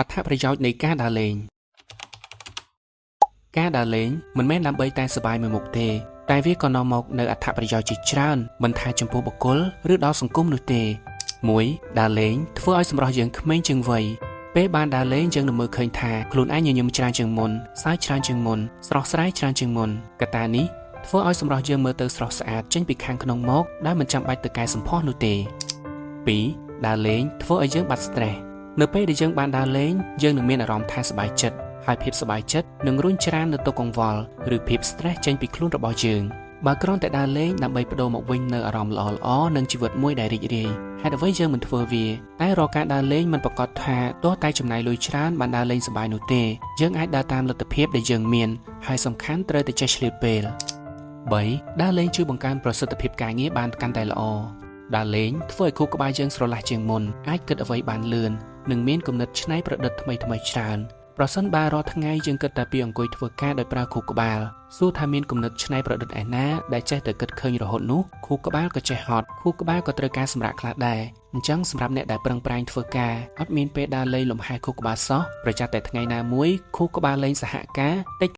អត្ថប្រយោជន៍នៃការដើរលេងការដើរលេងមិនមែនដើម្បីតែសប្បាយមួយមុខទេតែវាក៏នាំមកនូវអត្ថប្រយោជន៍ជាច្រើនមិនថាចំពោះបុគ្គលឬដល់សង្គមនោះទេ 1. ដើរលេងធ្វើឲ្យសម្រស់យើងក្មេងជាងវ័យពេលបានដើរលេងយើងនឹងមើលឃើញថាខ្លួនឯងញញឹមច្រើនជាងមុនសើចច្រើនជាងមុនស្រស់ស្រាយច្រើនជាងមុនកត្តានេះធ្វើឲ្យសម្រស់យើងមើលទៅស្រស់ស្អាតចេញពីខាងក្នុងមកដែលមិនចាំបាច់ទៅកែសម្ផស្សនោះទេ 2. ដើរលេងធ្វើឲ្យយើងបាត់ stress នៅពេលដែលយើងបានដើរលេងយើងនឹងមានអារម្មណ៍ថាសប្បាយចិត្តហើយភាពសប្បាយចិត្តនឹងរុញច្រាននៅទុក្ខកង្វល់ឬភាព stress ចេញពីខ្លួនរបស់យើងបើគ្រាន់តែដើរលេងដើម្បីបដូរមកវិញនៅអារម្មណ៍ល្អៗនិងជីវិតមួយដែលរីករាយហេតុអ្វីយើងមិនធ្វើវាតែរាល់ការដើរលេងមិនប្រកាសថាទោះតែចំណាយលុយច្រើនបានដើរលេងសប្បាយនោះទេយើងអាចដើរតាមលទ្ធភាពដែលយើងមានហើយសំខាន់ត្រូវតែចេះឆ្លៀតពេល 3. ដើរលេងជួយបង្កើនប្រសិទ្ធភាពការងារបានកាន់តែល្អដើរលេងធ្វើឲ្យខួរក្បាលយើងស្រឡះជាងមុនអាចគិតអ្វីបានលឿននិងមានគំនិតច្នៃប្រឌិតថ្មីៗច្រើនប្រសិនបើរាល់ថ្ងៃយើងគិតតែពីអង្គុយធ្វើការដោយប្រើខួរក្បាលសួរថាមានគំនិតច្នៃប្រឌិតឯណាដែលចេះតែគិតឃើញរហូតនោះខួរក្បាលក៏ចេះហត់ខួរក្បាលក៏ត្រូវការសម្រាកខ្លះដែរអញ្ចឹងសម្រាប់អ្នកដែលប្រឹងប្រែងធ្វើការអត់មានពេលដើរលេងលំហែខួរក្បាលសោះប្រចាំតែថ្ងៃណាមួយខួរក្បាលលេងសហការតិច